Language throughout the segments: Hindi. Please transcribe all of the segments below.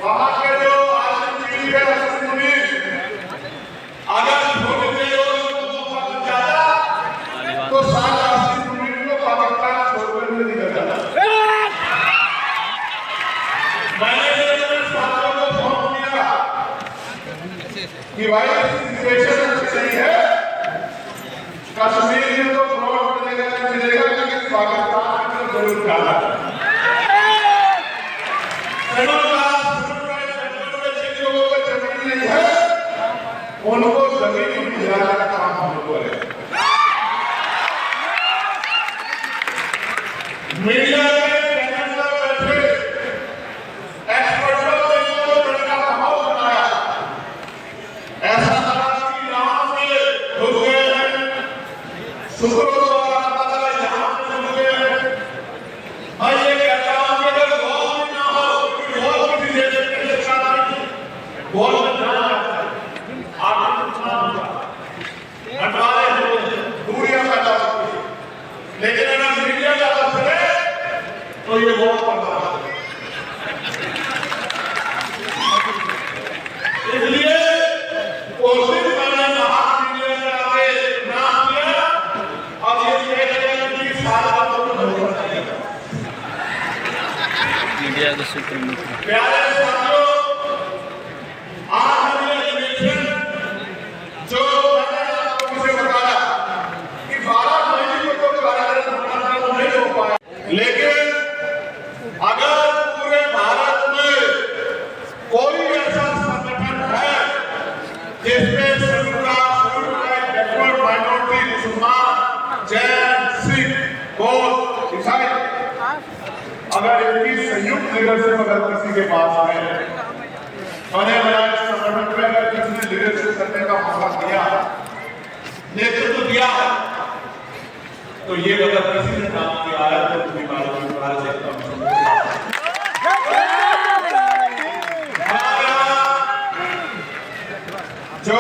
वहाँ के जो अगर तो पाकिस्तान छोड़कर निकल जाता। मैंने साथियों को फोन किया कि भाई सिचुएशन सही है, कश्मीर में तो फ्रॉड मिलेगा लेकिन पाकिस्तान में तो जरूर जाना है। उनको जमीन दिलाने का काम हम लोग करें। मीडिया में बैठे एक्सपर्टों ने इनको तरीका माहौल बनाया, ऐसा लगा कि यहाँ से घुस गए हैं, शुक्र यहाँ से घुस गए हैं। मैं ये कहता हूँ कि अगर वॉल ना हो, वॉल किसी देश के साथ वॉल में जाना दूरियां पैदा होती है, लेकिन अगर मीडिया ज्यादा चले तो ये बहुत पड़ता है। इसलिए कोशिश मैंने कहा मीडिया के आगे ना किया, अब ये कि सारा मीडिया के सूत्र प्यारे साथियों, आज हमने इलेक्शन जो लेकिन अगर पूरे भारत में कोई ऐसा संगठन है जिसमें माइनॉरिटी मुसलमान, जैन, सिख, बौद्ध, ईसाई अगर इनकी संयुक्त लीडरशिप अगर किसी के पास है, बने बनाए संगठन में अगर किसी ने लीडरशिप करने का मौका दिया, नेतृत्व दिया है, तो ये अगर किसी ने काम किया है तो तुम्हें मालूम है जो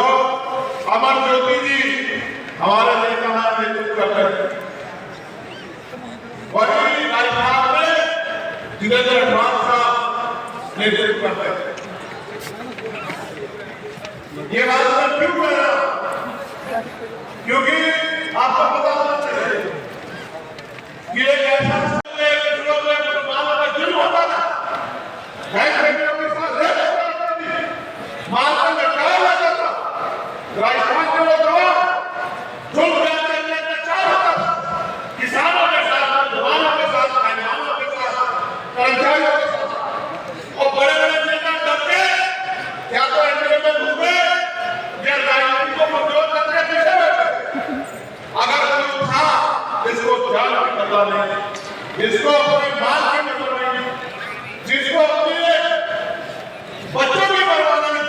अमर ज्योति जी हमारे नेता नेतृत्व करते हैं, वही राजस्थान में जितेंद्र ठाकुर साहब नेतृत्व करते हैं। ये बात मैं क्यों कह रहा हूं? क्योंकि आपको पता होना चाहिए कि एक ऐसा जुर्म होता था, माल में लटकाया जाता था, राजस्थान के लोग जुर्म करने का चाह होता था, किसानों के साथ, जवानों के साथ, महिलाओं के साथ, कर्मचारियों के साथ, और बड़े बड़े नेता डरते या तो एनडीए में घुस गए या राजनीति को कमजोर करके पीछे बैठे। अगर कोई था जिसको जान की परवाह नहीं, जिसको अपने माल की परवाह नहीं, जिसको अपने बच्चों की परवाह नहीं,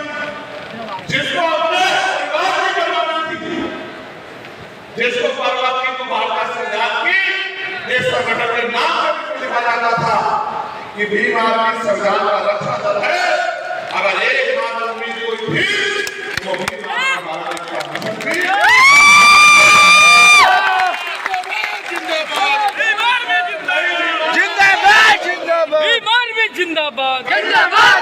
जिसको अपने परिवार की परवाह नहीं थी, जिसको परवाह की तो भारत सरकार की इस संगठन के नाम से भी लिखा जाता था कि भीम आर्मी संविधान का रक्षा दल है। अगर एक मात्र उम्मीद कोई थी तो भीम आर्मी भारत का मंत्री जिंदाबाद जिंदाबाद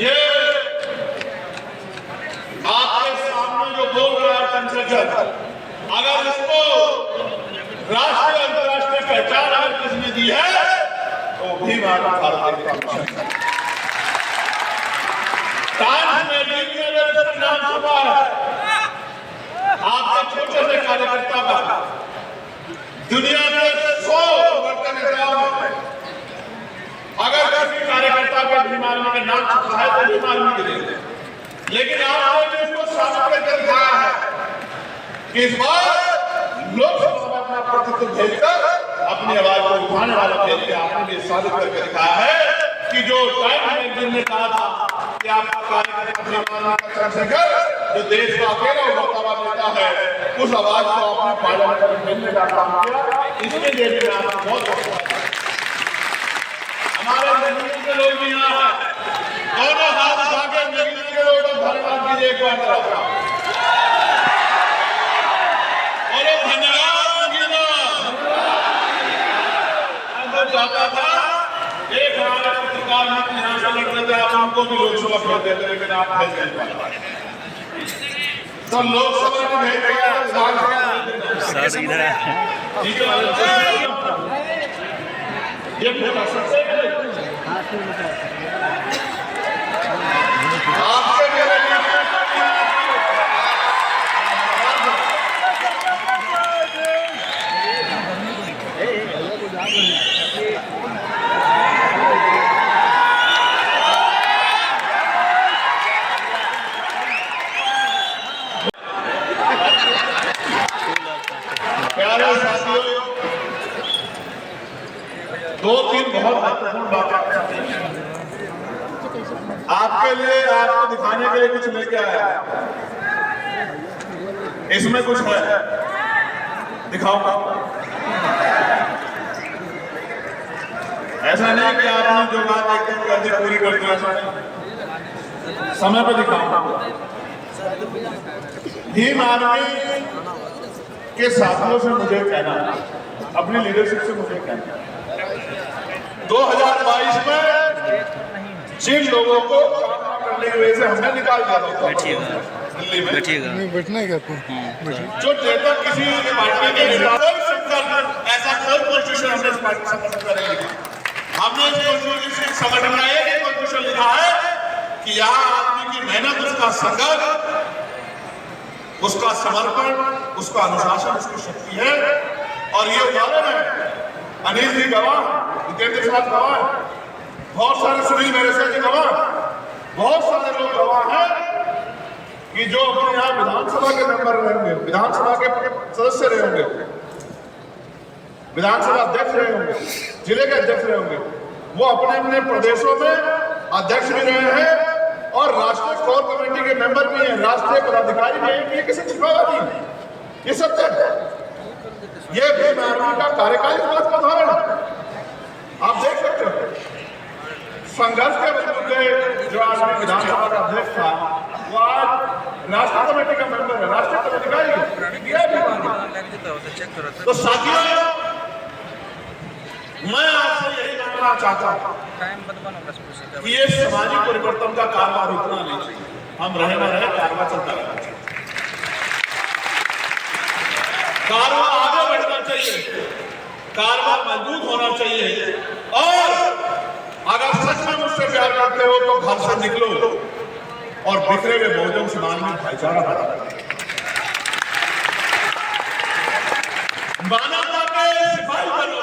ये आपके सामने जो बोल रहा है चंद्रशेखर, अगर इसको राष्ट्रीय अंतर्राष्ट्रीय पहचान अगर किसने दी है तो भी भारत का टाइम्स मैगजीन में नाम छपा है आपके छोटे से कार्यकर्ता का। दुनिया में 100 वर्तन नेताओं में अगर किसी कार्यकर्ता का भीम आर्मी का नाम छपा है तो भीम आर्मी के लिए, लेकिन आपने इसको साबित करके दिखाया है कि इस बार लोकसभा में अपना प्रतिनिधित्व भेजकर अपनी आवाज को उठाने वाला भेज के आपने ये साबित करके दिखाया है कि जो टाइम्स मैगजीन ने कहा था कि आपका कार्यकर्ता चंद्रशेखर जो देश का अकेला उभरता नेता है, उस आवाज को आपने पार्लियामेंट में भेजने का काम किया, इसके लिए भी आपको बहुत हमारे नगरी के लोग भी यहाँ हैं, दोनों हाथ उठा के नगरी के लोग धन्यवाद दीजिए एक बार। सरकार में यहाँ से लड़ रहे थे, आप उनको भी लोकसभा भेज देते, लेकिन आप भेज नहीं पाए। तो लोकसभा में भेज दिया, सर इधर है। ठीक है, ये बोला सकते हैं आपके मेरे प्यारे साथियों, दो तीन बहुत महत्वपूर्ण बातें आपके लिए, आपको दिखाने के लिए कुछ लेके आया। इसमें कुछ है, दिखाऊंगा। ऐसा नहीं कि आपने जो बात एकदम जल्दी पूरी कर दी, ऐसा नहीं, समय पे दिखाऊंगा। भीम आर्मी के साथियों से मुझे कहना, अपनी लीडरशिप से मुझे कहना, 2022 में जिन लोगों को काम करने की वजह से हमने निकाल दिया था दिल्ली में, बैठना है क्या? जो नेता किसी पार्टी के ऐसा कोई कॉन्स्टिट्यूशन हमने इस पार्टी से पसंद करेंगे। हमने इस कॉन्स्टिट्यूशन संगठन में एक कॉन्स्टिट्यूशन लिखा है कि यहाँ आदमी की मेहनत, उसका संघर्ष, उसका समर्पण, उसका अनुशासन, उसकी शक्ति है। और ये उदाहरण है, अनिल जी गवाह, जितेंद्र साहब गवाह, बहुत सारे सुनील मेरेसा जी गवाह, बहुत सारे लोग गवाह हैं कि जो अपने यहाँ विधानसभा के मेंबर रहे होंगे, विधानसभा के सदस्य रहे होंगे, विधानसभा अध्यक्ष रहे होंगे, जिले के अध्यक्ष रहे होंगे, वो अपने अपने प्रदेशों में अध्यक्ष भी रहे हैं और राष्ट्रीय कोर कमेटी के मेंबर भी हैं, राष्ट्रीय पदाधिकारी भी हैं। ये किसी छिपावा नहीं, ये सत्य है। ये भीम आर्मी का कार्यकाल इस बात का उदाहरण है। आप देख सकते हो, संघर्ष के बलबूते जो आदमी विधानसभा का अध्यक्ष था, वो आज राष्ट्रीय कमेटी का मेंबर है, राष्ट्रीय पदाधिकारी है। तो साथियों, मैं आपसे यही जानना चाहता हूं कि ये सामाजिक परिवर्तन का कारवां रुकना नहीं चाहिए। हम रहे न रहे, कारवां चलता रहना चाहिए, कारवां आगे बढ़ना चाहिए, कारवां मजबूत होना चाहिए। और अगर सच में मुझसे प्यार करते हो तो घर से निकलो और बिखरे हुए बहुजन समाज में भाईचारा पैदा करो। मानवता के सिपाही बनो,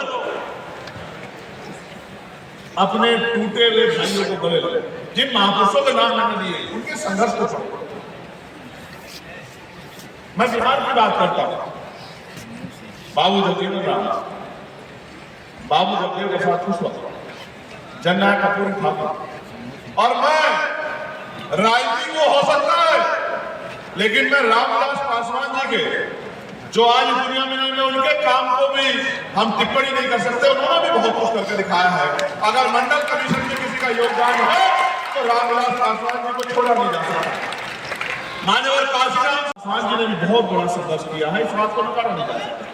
अपने टूटे हुए भाइयों को गले लो। जिन महापुरुषों के नाम मैंने लिए, उनके संघर्ष को पढ़ो। मैं बिहार की बात करता हूं, बाबू जगजीवन राम, बाबू जगदेव प्रसाद कुशवाहा, जननायक कर्पूरी ठाकुर। और मैं राजनीति को हो सकता है, लेकिन मैं रामविलास पासवान जी के, जो आज दुनिया में नहीं, उनके काम को भी हम टिप्पणी नहीं कर सकते। उन्होंने भी बहुत कुछ करके दिखाया है। अगर मंडल कमीशन में किसी का योगदान है तो रामविलास पासवान जी को छोड़ा नहीं जा सकता। मान्यवर काशीराम पासवान जी ने भी बहुत बड़ा संघर्ष किया है, इस बात को नकारा नहीं जा सकता।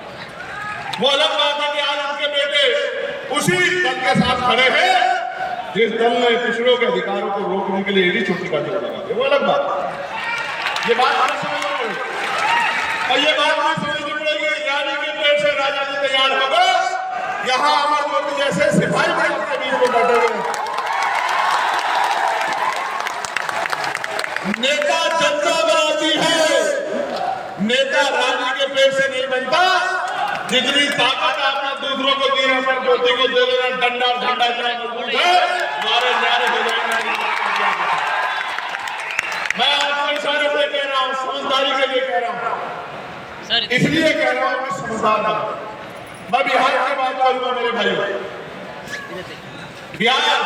वो अलग बात है कि आज उनके बेटे उसी दल के साथ खड़े हैं जिस दल ने पिछड़ों के अधिकारों को रोकने के लिए एडी चोटी का जोड़ लगा दिया। वो अलग बात है, ये बात हमें समझना पड़ेगी। और ये बात भी समझनी पड़ेगी, रानी के पेट से राजा जी तैयार होगा, यहाँ अमर मोदी जैसे सिपाही के बीच में बैठे हुए। नेता जनता बनाती है, नेता रानी के पेट से नहीं बनता। जितनी ताकत आपने दूसरों को दी है, पर ज्योति को दे देना, डंडा झंडा इतना मजबूत है, हमारे न्यारे हो जाएंगे। मैं आपको इशारे से कह रहा हूँ, समझदारी के लिए कह रहा हूँ, इसलिए कह रहा हूं कि समझदार बनो। मैं बिहार की बात करूंगा मेरे भाइयों। बिहार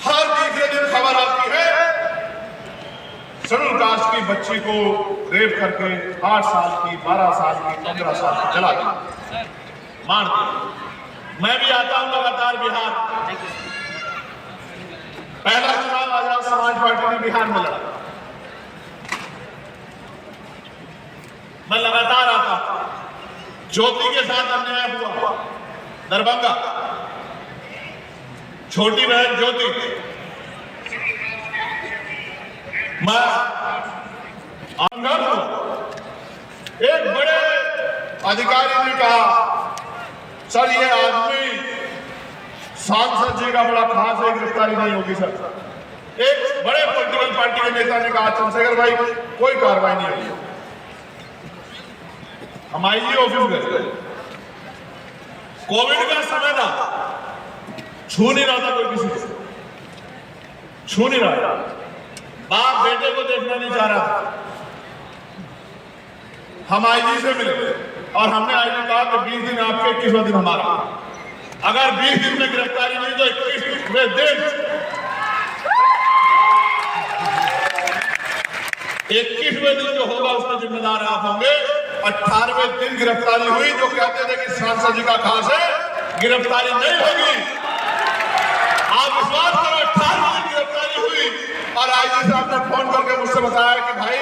हर तीसरे दिन खबर आती है, शेड्यूल कास्ट की बच्ची को रेप करके 8 साल की, 12 साल की, 15 साल की जला दिया, मार दिया। मैं भी आता हूं लगातार बिहार। पहला चुनाव आजाद समाज पार्टी ने बिहार में लड़ा, मैं लगातार आता। ज्योति के साथ अन्याय हुआ दरभंगा, छोटी बहन ज्योति, मैं आंगन एक बड़े अधिकारी ने कहा, सर ये आदमी सांसद जी का बड़ा खास है, गिरफ्तारी नहीं होगी सर। एक बड़े पॉलिटिकल पार्टी के नेता ने कहा, चंद्रशेखर भाई कोई कार्रवाई नहीं होगी। हम आईजी ऑफिस गए, कोविड का समय था, छू नहीं रहा था कोई किसी को, छू नहीं रहा था, बाप बेटे को देखना नहीं चाह रहा था। हम आईजी से मिले और हमने आईजी कहा कि 20 दिन आपके, 21वां दिन हमारा, अगर 20 दिन में गिरफ्तारी नहीं तो 21वें दिन 21वें दिन जो होगा उसका जिम्मेदार आप होंगे। 18वें दिन गिरफ्तारी हुई, जो कहते थे कि सांसद जी का खास है, गिरफ्तारी नहीं होगी। आप विश्वास करो, 18वें दिन गिरफ्तारी हुई और आईजी साहब ने फोन करके मुझसे बताया कि भाई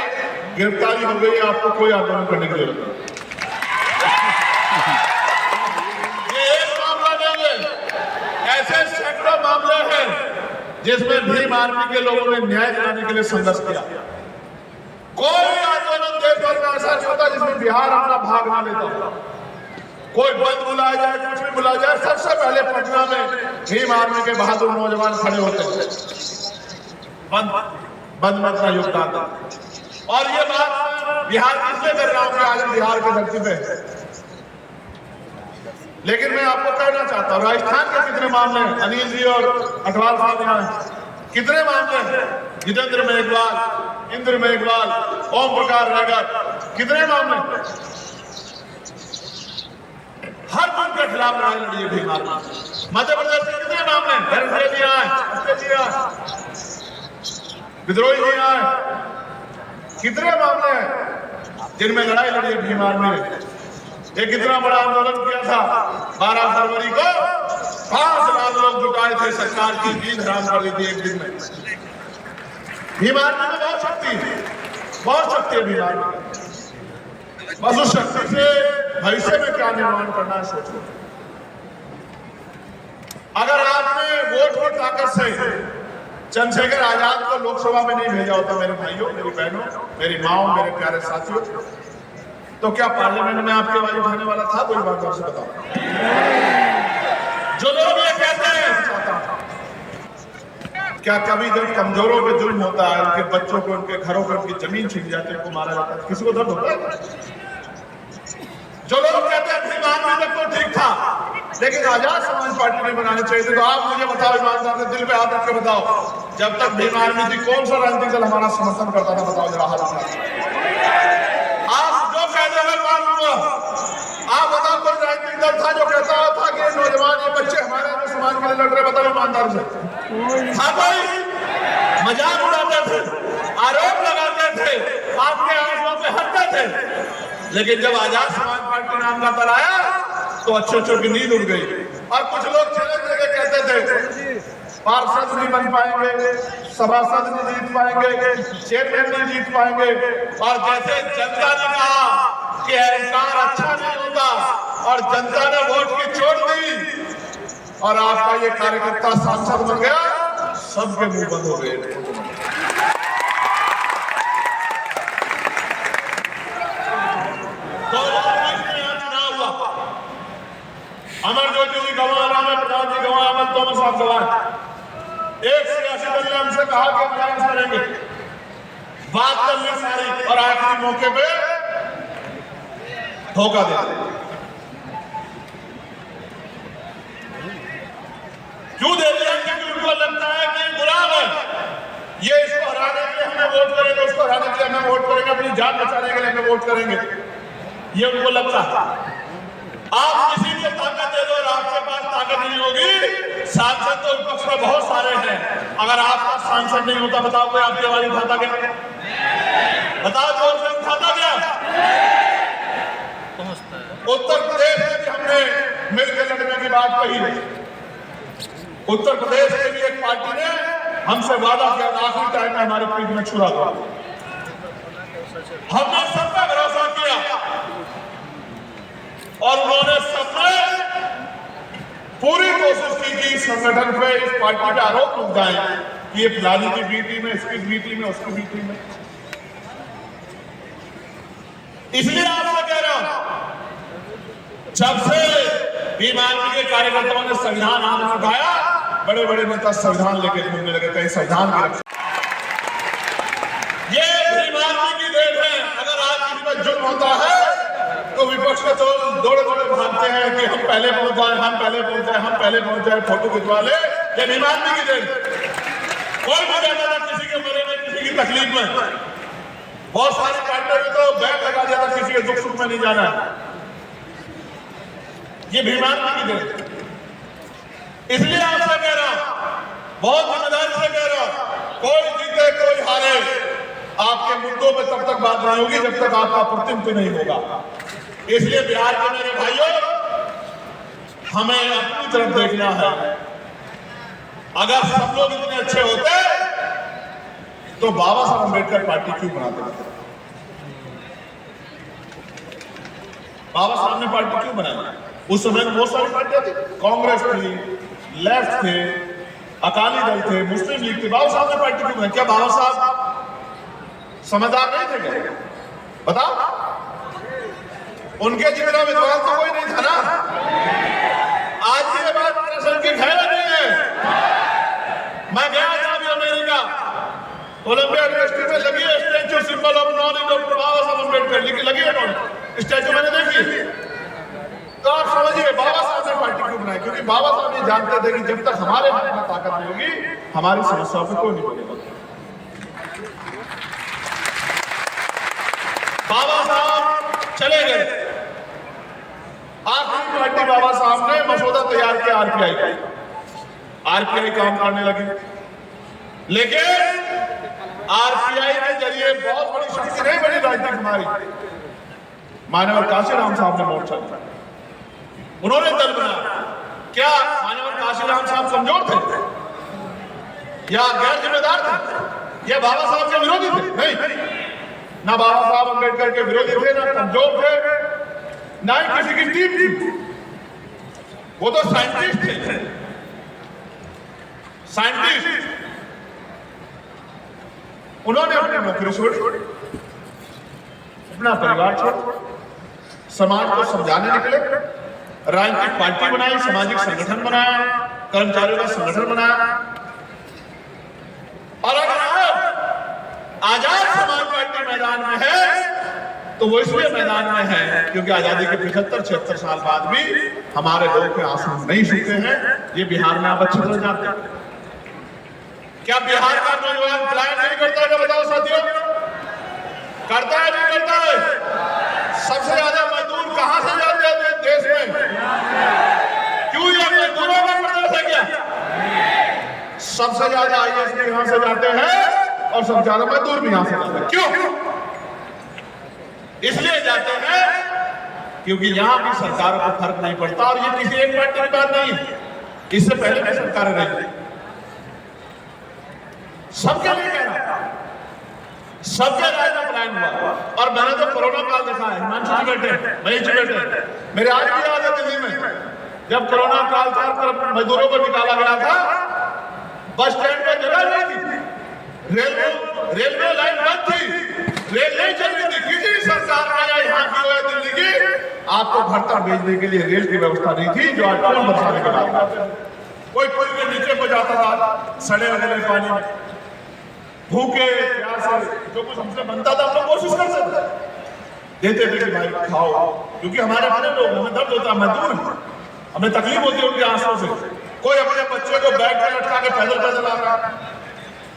गिरफ्तारी हो गई, आपको कोई आंदोलन करने की जरूरत नहीं। ये एक मामला नहीं है, ऐसे सैकड़ों मामले हैं जिसमें भीम आर्मी के लोगों ने न्याय दिलाने के लिए संघर्ष किया। कोई आंदोलन देश भर में ऐसा नहीं होता जिसमें बिहार अपना भाग ना लेता। कोई बंद बुलाया जाए, कुछ भी बुलाया जाए, सबसे पहले पटना में भीम आर्मी के बहादुर नौजवान खड़े होते हैं, बंद में अपना योगदान था। और ये बात बिहार किससे कर रहा हूं कि आज बिहार की धरती पे, लेकिन मैं आपको कहना चाहता हूं, राजस्थान के कितने मामले हैं, अनिल जी और अटवाल साहब यहाँ हैं, कितने मामले हैं, जितेंद्र मेघवाल, इंद्र मेघवाल, ओम प्रकाश रावत, कितने मामले, हर मन के खिलाफ लड़ाई लड़ी है भीम आर्मी। मध्य प्रदेश के कितने मामले हैं, धर्मवीर जी आए, विद्रोही जी आए, कितने मामले हैं जिनमें लड़ाई लड़ी है भीम आर्मी ने। एक कितना बड़ा आंदोलन किया था 12 फरवरी को, 5 लाख लोग जुटाए थे, सरकार की नींद हराम कर दी थी एक दिन में। भीम आर्मी में बहुत शक्ति है, बहुत शक्ति है भीम आर्मी में। बस उस शक्ति से भविष्य में क्या निर्माण करना है सोचो। अगर आपने वोट की ताकत से चंद्रशेखर आजाद को लोकसभा में नहीं भेजा होता, मेरे भाइयों, मेरी बहनों, मेरी माओ, मेरे प्यारे साथियों, तो क्या पार्लियामेंट में आपकी आवाज उठाने वाला था? कोई बात आपसे बताओ। जो लोग ये कहते हैं, क्या कभी जब कमजोरों पे जुल्म होता है, उनके बच्चों को, उनके घरों को, उनकी जमीन छीन जाती है, उनको मारा जाता है, किसी को दर्द होता है? जो लोग कहते हैं भीम आर्मी तक तो ठीक था, लेकिन आजाद समाज पार्टी नहीं बनानी चाहिए थी, तो आप मुझे बताओ, ईमानदार से दिल पे हाथ रख के बताओ, जब तक भीम आर्मी थी कौन सा राजनीतिक दल हमारा समर्थन करता था? बताओ जरा हाथ उठा। आप जो कहते हैं मान लूंगा, आप बताओ कोई राजनीतिक दल था जो कहता था कि नौजवान, ये बच्चे हमारे समाज के लिए लड़ रहे? बताओ ईमानदार से, था कोई? मजाक उड़ाते थे, आरोप लगाते थे, आपके आंसुओं पे हंसते थे, लेकिन जब आजाद समाज पार्टी नाम का दल आया तो अच्छे की नींद उड़ गई। और कुछ लोग चैलेंज करके कहते थे पार्षद नहीं बन पाएंगे, सभासद नहीं जीत पाएंगे, चेयरमैन नहीं जीत पाएंगे। और जैसे जनता ने कहा कि अहंकार अच्छा नहीं होता और जनता ने वोट की चोट दी और आपका ये कार्यकर्ता सांसद बन गया, सबके मुंह बंद हो गए। अमर ज्योति जी गवाह, राम प्रसाद जी गवाह, अमर तोमर साहब गवाह। एक सियासी दल ने हमसे कहा कि अलायंस करेंगे, बात कर ली सारी, और आखिरी मौके पे धोखा दे दिया। क्यों दे दिया? क्योंकि उनको लगता है कि गुलाम है, ये इसको हराने के लिए हमें वोट करेंगे, उसको हराने के लिए हमें वोट करेंगे, अपनी जान बचाने के लिए हमें वोट करेंगे, ये उनको लगता है। आप किसी को ताकत दे दो और आपके पास ताकत नहीं होगी। सांसद तो विपक्ष में बहुत सारे हैं, अगर आपका सांसद नहीं होता, बताओ कोई आपकी आवाज उठाता क्या? बताओ जोर से उठाता क्या? उत्तर प्रदेश में भी हमने मिलकर लड़ने की बात कही। उत्तर प्रदेश में भी एक पार्टी ने हमसे वादा किया, आखिरी टाइम में हमारे पीठ में छुरा हुआ, हमने सब पे भरोसा किया और उन्होंने सबने पूरी कोशिश की कि इस संगठन पे, इस पार्टी पे आरोप लग जाए कि ये फलानी की बी टीम है, इसकी बी टीम है, उसकी बी टीम है। इसलिए आपसे कह रहा हूं, जब से भीम आर्मी के कार्यकर्ताओं ने संविधान आंदोलन उठाया, बड़े बड़े नेता संविधान लेके घूमने लगे, कहीं संविधान की रक्षा। ये भीम आर्मी की देन है। अगर आज किसी पर जुल्म होता है तो विपक्ष के तो दौड़े दौड़े भागते हैं कि हम पहले पहुंच जाए, हम पहले पहुंच जाए, हम पहले पहुंच जाए, फोटो खिंचवा ले। ये भीम आर्मी की देन। कोई भी जाता था किसी के मरे में, किसी की तकलीफ में। बहुत सारी पार्टियों में तो बैग लगा दिया था, किसी के दुख सुख में नहीं जाना। ये भीम आर्मी की देन। इसलिए आपसे कह रहा हूं, बहुत जिम्मेदारी से कह रहा हूं, कोई जीते कोई हारे, आपके मुद्दों में तब तक बात नहीं होगी जब तक आपका प्रतिनिधित्व नहीं होगा। इसलिए बिहार के मेरे भाइयों, हमें अपनी तरफ देखना है। अगर सब लोग इतने अच्छे होते तो बाबा साहब अम्बेडकर पार्टी क्यों बनाते? बाबा साहब ने पार्टी क्यों बनाई? उस समय में बहुत सारी पार्टियां थी, कांग्रेस थी, लेफ्ट थे, अकाली दल थे, मुस्लिम लीग थी। बाबा साहब ने पार्टी क्यों बनाई? क्या बाबा साहब समझदार नहीं थे क्या? बताओ, उनके जितना विद्वान तो कोई नहीं था ना। आज की बात की खैर नहीं है। मैं गया था अभी अमेरिका, ओलंपिया यूनिवर्सिटी में लगी है statue, symbol of knowledge of Baba Saheb Ambedkar लगी है स्टैच्यू, मैंने देखी। तो आप समझिए बाबा साहब ने पार्टी क्यों बनाई? क्योंकि बाबा साहब ये जानते थे कि जब तक हमारे हाथ में ताकत नहीं होगी, हमारी समस्याओं पे कोई नहीं बोलेगा। बाबा साहब चले गए। आखिरी पार्टी बाबा साहब ने मसौदा तैयार किया आरपीआई का। आरपीआई काम करने लगी, लेकिन आरपीआई के जरिए बहुत बड़ी शक्ति नहीं बनी राजनीति हमारी। मानव काशीराम साहब ने मोर्चा लिया, उन्होंने दल बनाया। क्या मानव काशीराम साहब कमजोर थे या गैर जिम्मेदार थे या बाबा साहब के विरोधी थे? नहीं, ना बाबा साहब अम्बेडकर के विरोधी थे, ना कमजोर थे, ना ही किसी की टीम थी। वो तो साइंटिस्ट थे। साइंटिस्ट, उन्होंने अपनी नौकरी छोड़ी, अपना परिवार छोड़, समाज को समझाने निकले, राजनीतिक पार्टी बनाई, सामाजिक संगठन बनाया, कर्मचारियों का संगठन बनाया। और अगर आजाद समाज पार्टी मैदान में है तो वो इसलिए मैदान में है क्योंकि आजादी के 75-76 साल बाद भी हमारे लोगों के आंसू नहीं सूखे हैं। ये बिहार में आप अच्छी तरह जानते हैं। क्या बिहार का नौजवान पलायन नहीं करता है? बताओ साथियों, करता है नहीं करता है? सबसे ज्यादा मजदूर कहां से जाते हैं देश में? क्यों ये मजदूरों का प्रदेश है क्या? सबसे ज्यादा आईएएस भी यहां से जाते हैं और सबसे ज्यादा मजदूर भी यहां से जाते हैं। क्यों? इसलिए जाते हैं क्योंकि यहां भी सरकारों को फर्क नहीं पड़ता। और ये किसी एक पार्टी की बात नहीं है, इससे पहले भी सरकारें रही, सबके लिए कह रहा हूं, सबके राज में पलायन हुआ। और मैंने तो कोरोना काल देखा है, हिमांशु जी बैठे, मनीष जी बैठे, मेरे आज भी याद है दिल्ली में जब कोरोना काल था, मजदूरों को निकाला गया था, बस स्टैंड पर जगह नहीं थी, रेलवे लाइन बंद थी, रेल नहीं चल रही थी। किसी सरकार ने यहाँ की हो दिल्ली की, आपको भरता भेजने के लिए रेल की व्यवस्था नहीं थी, जो आज टोल बरसाने के बाद कोई पुल के नीचे को जाता था, सड़े वगैरह पानी में, भूखे प्यासे, जो कुछ हमसे बनता था हम लोग कोशिश करते थे, देते थे कि भाई खाओ, क्योंकि हमारे अपने लोग, हमें दर्द होता है, मजदूर, हमें तकलीफ होती है उनके आंसुओं से। कोई अपने बच्चे को बैग में लटका के पैदल पैदल आ रहा,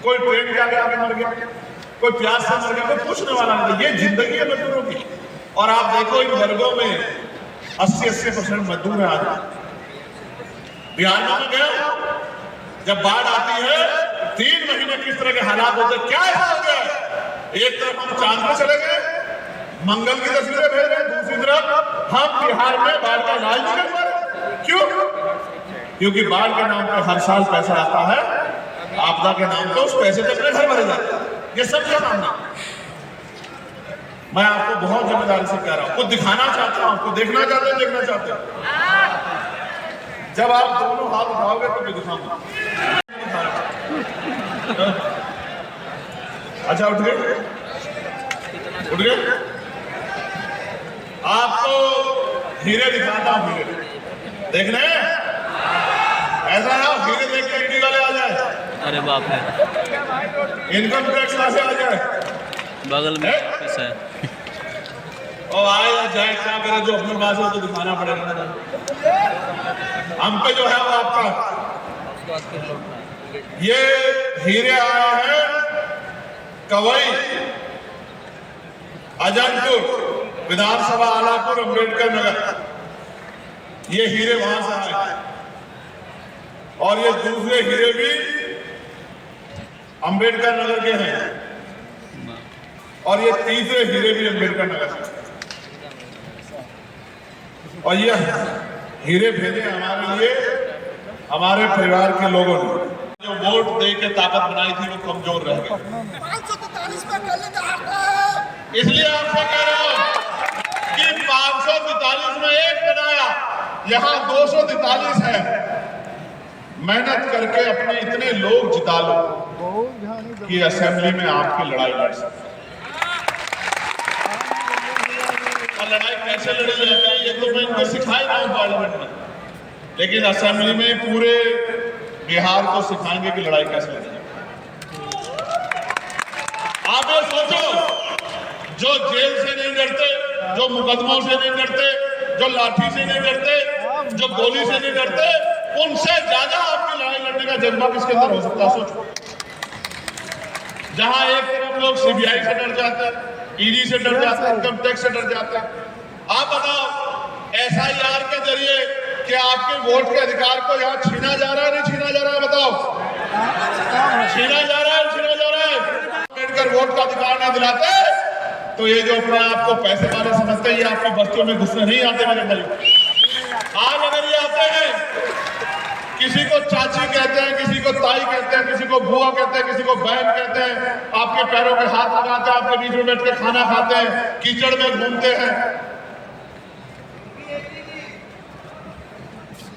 कोई ट्रेन के आगे मर गया, कोई प्यास से मर गया, कोई पूछने वाला नहीं। ये जिंदगी है मजदूरों की। और आप देखो इन वर्गों में 80-80% मजदूर है। आज बिहार में गया, जब बाढ़ आती है 3 महीने किस तरह के हालात होते, क्या ऐसा हो गया? एक तरफ हम चांद पे चले गए, मंगल की तस्वीरें भेज रहे, दूसरी तरफ हम बिहार में बाढ़ का इलाज नहीं कर पा रहे। क्यों? क्योंकि बाढ़ के नाम पर हर साल पैसा आता है, आपदा के नाम पर उस पैसे से अपने घर भरे जाते हैं। ये सब क्या मामला? मैं आपको बहुत जिम्मेदारी से कह रहा हूं, कुछ दिखाना चाहता हूं, आपको देखना चाहते हैं, देखना चाहते हैं। जब आप दोनों हाथ उठाओगे तो मैं दिखाऊंगा। अच्छा उठ गए, उठ गए। आपको हीरे दिखाता हूं, हीरे देखने ऐसा ना हीरे देख के ईडी वाले आ जाए, अरे बाप रे, इनकम टैक्स वाले आ जाए, बगल में ऑफिस है। और आए या जाए क्या करे, जो अपने पास हो तो दिखाना पड़ेगा। हम पे जो है वो आपका, ये हीरे आए हैं कवई अजनपुर विधानसभा आलापुर अम्बेडकर नगर, ये हीरे वहां से आए। और ये दूसरे हीरे भी अम्बेडकर नगर के हैं, और ये तीसरे हीरे भी अम्बेडकर नगर से। और ये हीरे भेजे हमारे लिए हमारे परिवार के लोगों ने, जो वोट दे के ताकत बनाई थी वो कमजोर रह गई। 543 में गले का हाथ है। इसलिए आपसे कह रहा हूं कि 543 में एक बनाया, यहां 243 है। मेहनत करके अपने इतने लोग जिता लो कि असेंबली में आपकी लड़ाई लड़ सके। और लड़ाई कैसे लड़ी जाती है ये तो मैं इनको सिखाई रहा हूं पार्लियामेंट में, लेकिन असेंबली में पूरे बिहार को सिखाएंगे कि लड़ाई कैसे लड़ी जाती है। आप ये सोचो, जो जेल से नहीं डरते, जो मुकदमों से नहीं डरते, जो लाठी से नहीं डरते, जो गोली से नहीं डरते, उनसे ज्यादा आपकी लड़ाई लड़ने का जज्बा किसके अंदर हो सकता है? सोचो। जहां एक तरफ लोग सीबीआई से डर जाते हैं, ईडी से डर जाते हैं, इनकम टैक्स से डर जाते हैं, आप बताओ एसआईआर के जरिए कि आपके वोट के अधिकार को यहाँ छीना जा रहा है, नहीं छीना जा रहा है? बताओ, छीना जा रहा है, छीना जा रहा है। अम्बेडकर वोट का अधिकार नहीं दिलाते तो ये जो अपने आप को पैसे वाले समझते हैं, ये आपकी बस्तियों में घुसने नहीं आते मेरे भाई। आज अगर ये आते हैं, किसी को चाची कहते हैं, किसी को ताई कहते हैं, किसी को बुआ कहते हैं, किसी को बहन कहते हैं, आपके पैरों पे हाथ लगाते हैं, आपके बीच में बैठ के खाना खाते हैं, कीचड़ में घूमते हैं,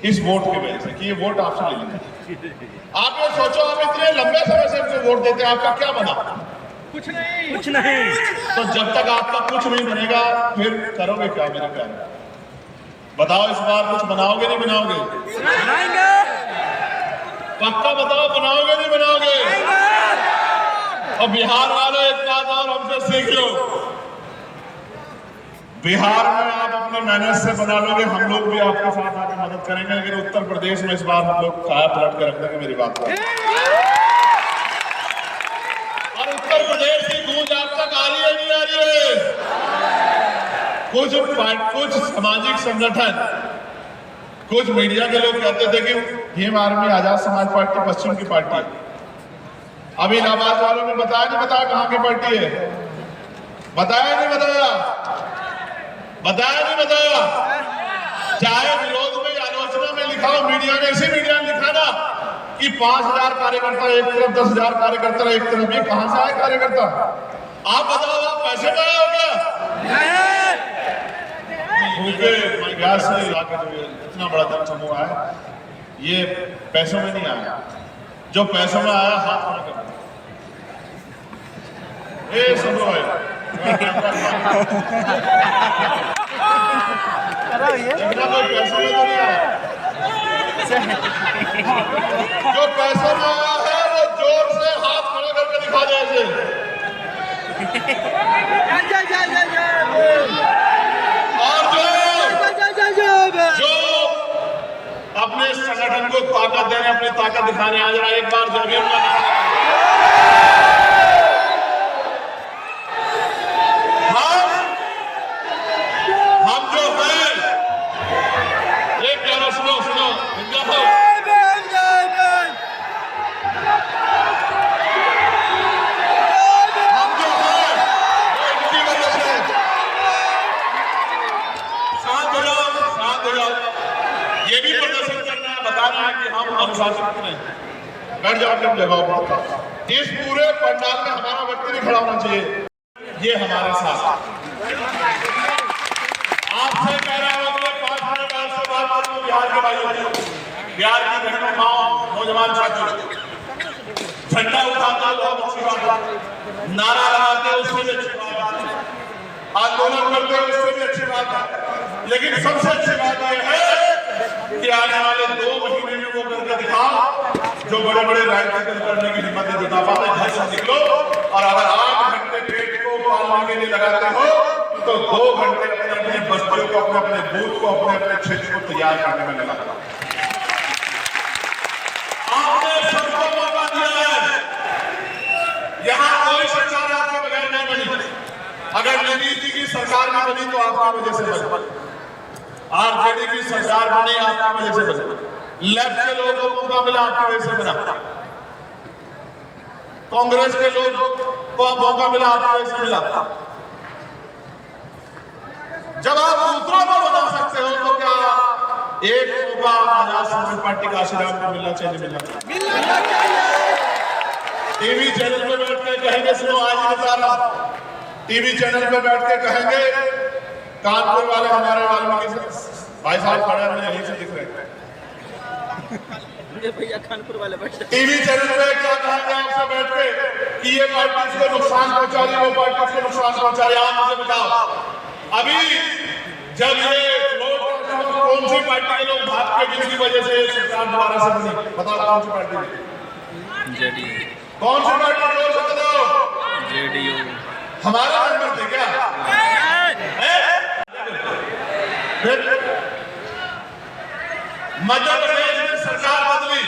इस वोट की वजह से कि ये वोट आपसे ले लेंगे। आप ये सोचो, आप इतने लंबे समय से इनको वोट देते हैं, आपका क्या बना? कुछ नहीं, कुछ नहीं। तो जब तक आपका कुछ नहीं बनेगा फिर करोगे क्या मेरे प्यारे? बताओ, इस बार कुछ बनाओगे नहीं बनाओगे? बनाएंगे। पक्का बताओ, बनाओगे नहीं बनाओगे? और बिहार वालों एक बात और हमसे सीख लो, बिहार में आप अपने मेहनत से बना लोगे, हम लोग भी आपके साथ आकर मदद करेंगे, लेकिन उत्तर प्रदेश में इस बार हम लोग काया पलट कर रख देंगे, मेरी बात को। और उत्तर प्रदेश की गूंज आप तक आ रही है नहीं आ रही है? कुछ सामाजिक संगठन, कुछ मीडिया के लोग कहते थे कि भीम आर्मी आजाद समाज पार्टी पश्चिम की पार्टी है। अभी इलाहाबाद वालों ने बताया नहीं बताया कहां की पार्टी है? बताया नहीं बताया? बताया नहीं बताया? चाहे विरोध में आलोचना में लिखा हो, मीडिया ने, इसी मीडिया ने लिखा ना कि 5000 कार्यकर्ता एक तरफ, 10,000 कार्यकर्ता एक तरफ। ये कहां से आए कार्यकर्ता? आप बताओ, आप पैसे में आए हो क्या? भूखे गैस से इलाके जो इतना बड़ा जन समूह है, ये पैसों में नहीं आया। जो पैसों में आया हाथ खड़ा कर, ये समूह है। देखना, कोई पैसों में तो नहीं आया। जो पैसों में आया है वो जोर से हाथ खड़ा करके दिखा दे ऐसे। और जो अपने संगठन को ताकत देने, अपनी ताकत दिखाने आ रहा है, एक बार जब हम जो है, एक प्यारा सुनो सुनो, हम जो है इनकी वजह से शांत हो जाओ, शांत हो जाओ। ये भी प्रदर्शन करना है, बताना है कि हम अनुशासित नहीं। बैठ जाओ अपनी जगह पर। इस पूरे पंडाल में हमारा व्यक्ति नहीं खड़ा होना चाहिए, ये हमारे साथ। आपसे कह रहा हूं, अपने 5 मिनट बाद से बात करूं बिहार के भाइयों। बिहार की बहनों माओ नौजवान साथियों, झंडा उठाते हो बहुत अच्छी बात है, नारा लगाते हो उससे भी अच्छी बात है, आंदोलन करते हो उससे भी अच्छी बात है, लेकिन सबसे अच्छी बात यह है कि आने वाले 2 महीने में वो करके दिखाओ जो बड़े बड़े राजनीति करने की हिम्मत नहीं जुटा पाते। घर से निकलो और अगर 8 घंटे पेट को पालने के लिए लगाते हो तो 2 घंटे अपने अपने बस्तियों को, अपने अपने बूथ को, अपने अपने क्षेत्र को तैयार करने में लगा। आपने सबको मौका दिया है, यहाँ कोई सरकार आपके बगैर नहीं बनी। अगर नीतीश जी की सरकार में बनी तो आपकी वजह से बनी, आरजेडी की सरकार बनी आपकी वजह से बनी, लेफ्ट के लोगों को मौका मिला आपकी वजह से बना, कांग्रेस के लोगों को मौका मिला आपकी वजह से मिला। जब आप दूसरों को बना सकते हो तो क्या एक मौका आजाद समाज पार्टी का आशीर्वाद को मिलना चाहिए? टीवी चैनल पे बैठ के कहेंगे, सुनो आज ही बता रहा हूं, टीवी चैनल पे बैठ के कहेंगे कानपुर वाले हमारे वाल्मीकि भाई साहब खड़े हैं, यहीं से दिख रहे हैं, भैया कानपुर वाले बैठे टीवी चैनल पे क्या कहेंगे आपसे बैठ के कि ये पार्टी इसको नुकसान पहुंचा रही, वो पार्टी इसको नुकसान पहुंचा रही। आप मुझे बताओ, अभी जब ये कौन सी पार्टी के लोग भाग के जिनकी वजह से सरकार दोबारा से बनी, बताओ कौन सी पार्टी? जेडीयू। कौन सी पार्टी? जोर से बताओ। जेडीयू। हमारा मेंबर थे क्या? मध्य प्रदेश में सरकार बदली,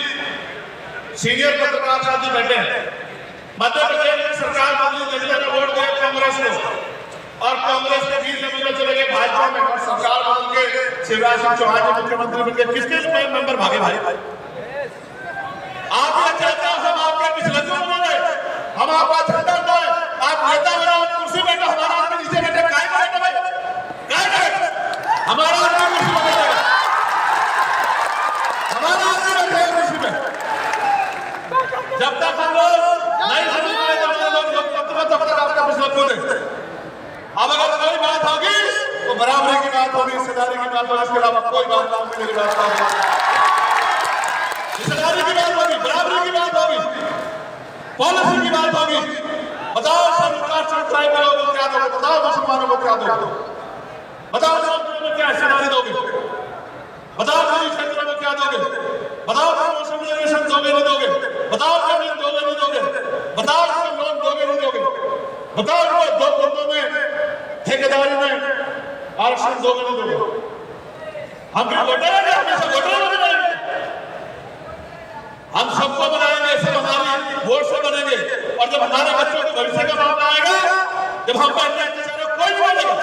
सीनियर पत्रकार साथी बैठे हैं, मध्य प्रदेश में सरकार बदली, जनता ने वोट दिया कांग्रेस को और कांग्रेस के 20 एमएलए चले गए भाजपा में और सरकार बदल के शिवराज सिंह चौहान जी मुख्यमंत्री बन गए। किसके मेंबर भागे भाई? आप ये चाहते हो हम आपके पिछलग्गू बने, हम आपका झंडा उठाए, आप नेता बनो, कुर्सी बैठो, हमारा आदमी नीचे बैठे, काय बैठे भाई, काय बैठे, हमारा आदमी कुर्सी पे बैठेगा, हमारा आदमी बैठेगा कुर्सी पे। जब तक हम लोग नहीं समझते तब तक आपका पिछलग्गू देंगे। अब अगर कोई बात होगी तो बराबरी की बात होगी, हिस्सेदारी की बात होगी, इसके अलावा कोई बात ना होगी। मेरी बात हिस्सेदारी की बात होगी, बराबरी की बात होगी, पॉलिसी की बात होगी। बताओ सब ट्राइब के लोगों को क्या दोगे, बताओ मुसलमानों को क्या दोगे, बताओ क्षेत्रों में क्या हिस्सेदारी दोगे, बताओ कई क्षेत्रों में क्या दोगे, बताओ प्रमोशन रिजर्वेशन दोगे नहीं दोगे, बताओ पेमेंट दोगे नहीं दोगे, बताओ लोन दोगे नहीं दोगे, बताओ 2 वर्गों में ठेकेदारी में आरक्षण दोगे नहीं दोगे। हम क्या वोटर हैं? हमेशा वोटर बनाएंगे, हम सबको बनाएंगे, सब हमारी वोट से बनेंगे और जब हमारे बच्चों के भविष्य का मामला आएगा, जब हम पहले अत्याचारों कोई नहीं बोलेगा।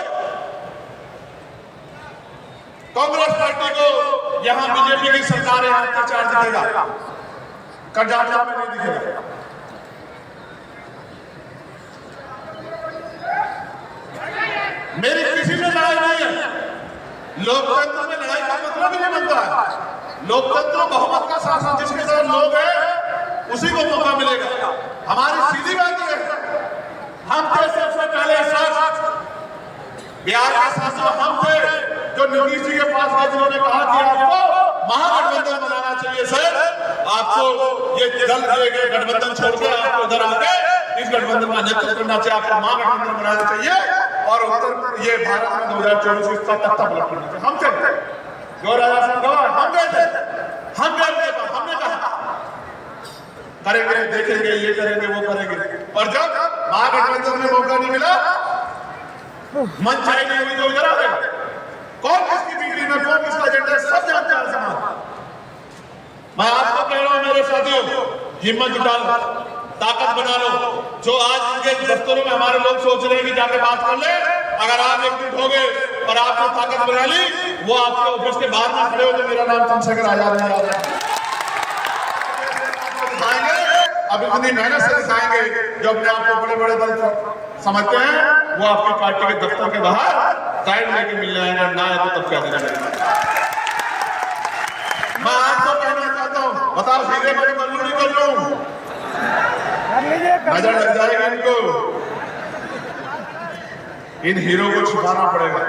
कांग्रेस पार्टी को यहाँ बीजेपी की सरकार यहाँ अत्याचार दिखेगा, कर्नाटक में नहीं दिखेगा। मेरी किसी से लड़ाई नहीं है, लोकतंत्र में लड़ाई का मतलब ही नहीं बनता है। लोकतंत्र बहुमत का शासन, जिसके साथ लोग हैं उसी को मौका मिलेगा। हमारी सीधी बात है, हम थे सबसे पहले शख्स बिहार के शासक हम थे जो नीतीश जी के पास गए, जिन्होंने कहा कि आपको महागठबंधन बनाना चाहिए सर, आपको ये दल गठबंधन छोड़ के आपको उधर आके इस गठबंधन का नेतृत्व करना चाहिए, आपको महागठबंधन बनाना चाहिए और उत्तर ये भारत में 2024 की तख्ता पलट करना चाहिए। हम थे जो राजा साहब गवाह, हम गए थे, हम गए, हमने कहा करेंगे, देखेंगे, ये करेंगे, वो करेंगे, और जब महागठबंधन में मौका नहीं मिला, मन चाहे नहीं हुई तो इधर आ गए। कौन किसकी बिगड़ी में, कौन किसका एजेंडा, सब जानते हैं समाज। मैं आपको कह रहा हूं मेरे साथियों, हिम्मत जुटा लो, ताकत बना लो। जो आज इनके दफ्तरों में हमारे लोग सोच रहे हैं कि जाके बात कर ले, अगर आप एकजुट हो गए और आपने ताकत बना ली, वो आपके ऑफिस के बाहर ना खड़े हो तो मेरा नाम चंद्रशेखर आजाद नहीं आ रहा है। अब इतनी मेहनत से दिखाएंगे, जो अपने आप को बड़े बड़े दल समझते हैं, वो आपकी पार्टी के दफ्तर के बाहर साइड लेके मिल जाएंगे, ना है तो तब क्या देना। मैं आपको कहना चाहता हूँ, बताओ सीधे बड़ी मजबूरी कर लूं, नजर लग जाएगा इनको, इन हीरो को छुपाना पड़ेगा,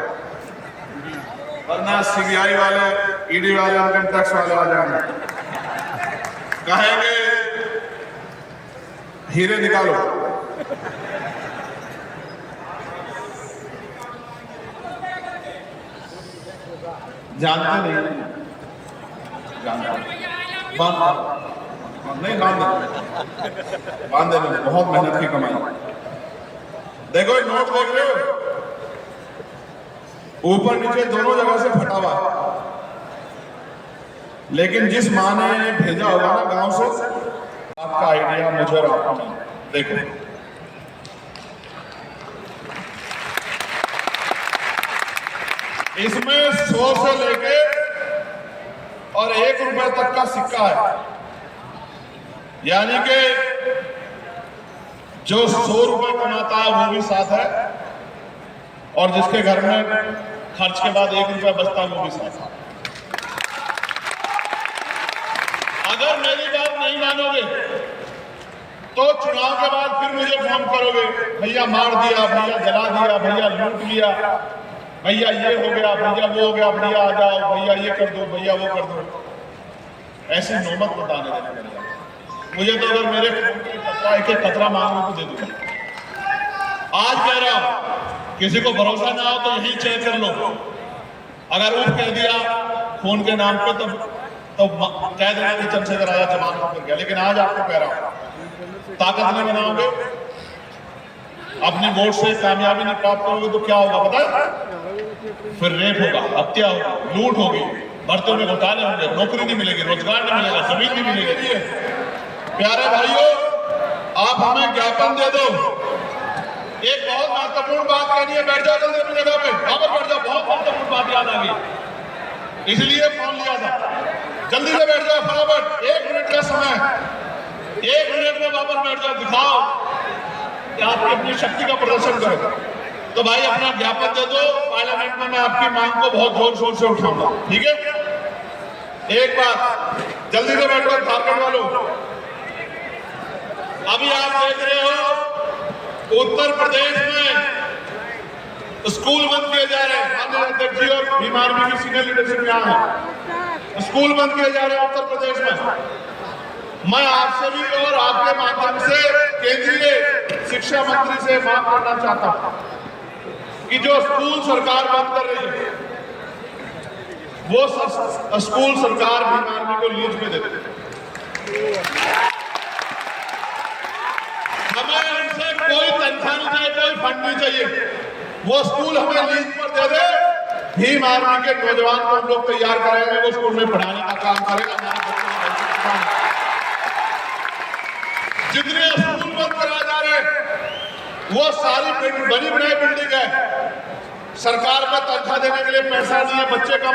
वरना सीबीआई वाले, ईडी वाले, इनकम टैक्स वाले आ जाएंगे। कहेंगे हीरे निकालो, जानते नहीं, जानते नहीं, बांध देने, बहुत मेहनत की कमाई। देखो ये नोट देख रहे हो, ऊपर नीचे दोनों जगह से फटा हुआ, लेकिन जिस माँ ने भेजा होगा ना गांव से, आपका आइडिया मुझे और आपको नहीं। देखो इसमें 100 से लेके और 1 रुपए तक का सिक्का है, यानी कि जो 100 रुपए कमाता है वो भी साथ है, और जिसके घर में खर्च के बाद 1 रुपया बचता है वो भी साथ है। अगर मेरी बात नहीं मानोगे तो चुनाव के बाद फिर मुझे फोन करोगे, भैया मार दिया, भैया जला दिया, भैया लूट लिया, भैया ये हो गया, भैया वो हो गया, भैया आ जाओ, भैया ये कर दो, भैया वो कर दो। ऐसी नौबत मत आने देना। मुझे तो अगर मेरे एक एक खतरा मांगने को दे दूंगा। आज कह रहा हूं, किसी को भरोसा ना हो तो यही चेक कर लो। अगर वो कह दिया फोन के नाम पे तो कह देना कि चंद्रशेखर आया जमानत पर गया। लेकिन आज आपको कह रहा हूं, ताकत नहीं बनाओगे, अपने वोट से कामयाबी नहीं प्राप्त करोगे तो क्या होगा पता है? फिर रेप होगा, हत्या होगी, लूट होगी, भर्तियों में घोटाले होंगे, नौकरी नहीं मिलेगी, रोजगार नहीं मिलेगा, जमीन नहीं मिलेगी। प्यारे भाइयों, आप हमें ज्ञापन दे दो। एक बहुत महत्वपूर्ण बात कहनी है, बैठ जाओ जल्दी अपनी जगह पे, वापस बैठ जाओ, बहुत महत्वपूर्ण बात याद आ गई, इसलिए फोन लिया था। जल्दी से बैठ जाओ फटाफट, 1 मिनट का समय, 1 मिनट में वापस बैठ जाओ, दिखाओ कि आप अपनी शक्ति का प्रदर्शन करो। तो भाई अपना ज्ञापन दे दो, पार्लियामेंट में मैं आपकी मांग को बहुत जोर शोर से उठाऊंगा, ठीक है? एक बात, जल्दी से बैठ जाओ झारखंड वालों। अभी आप देख रहे हो उत्तर प्रदेश में स्कूल बंद किए जा रहे हैं, माननीय अध्यक्ष जी और भीम आर्मी की सीनियर लीडरशिप यहाँ है, स्कूल बंद किए जा रहे हैं उत्तर प्रदेश में। मैं आपसे भी और आपके माध्यम से केंद्रीय शिक्षा मंत्री से मांग करना चाहता हूं कि जो स्कूल सरकार बंद कर रही है वो स्कूल सरकार भीम आर्मी को लीज पे दे दे। हमें उनसे कोई तनख्वाह नहीं चाहिए, कोई फंड नहीं चाहिए, वो स्कूल हमें लीज पर दे दे। भीम आर्मी के नौजवान को हम लोग तैयार कराएंगे, वो स्कूल में पढ़ाने का काम करेगा। जितने स्कूल बंद कराए जा रहे हैं वो सारी बनी बनाई बिल्डिंग है, सरकार का तनख्वाह देने के लिए पैसा नहीं है, बच्चे का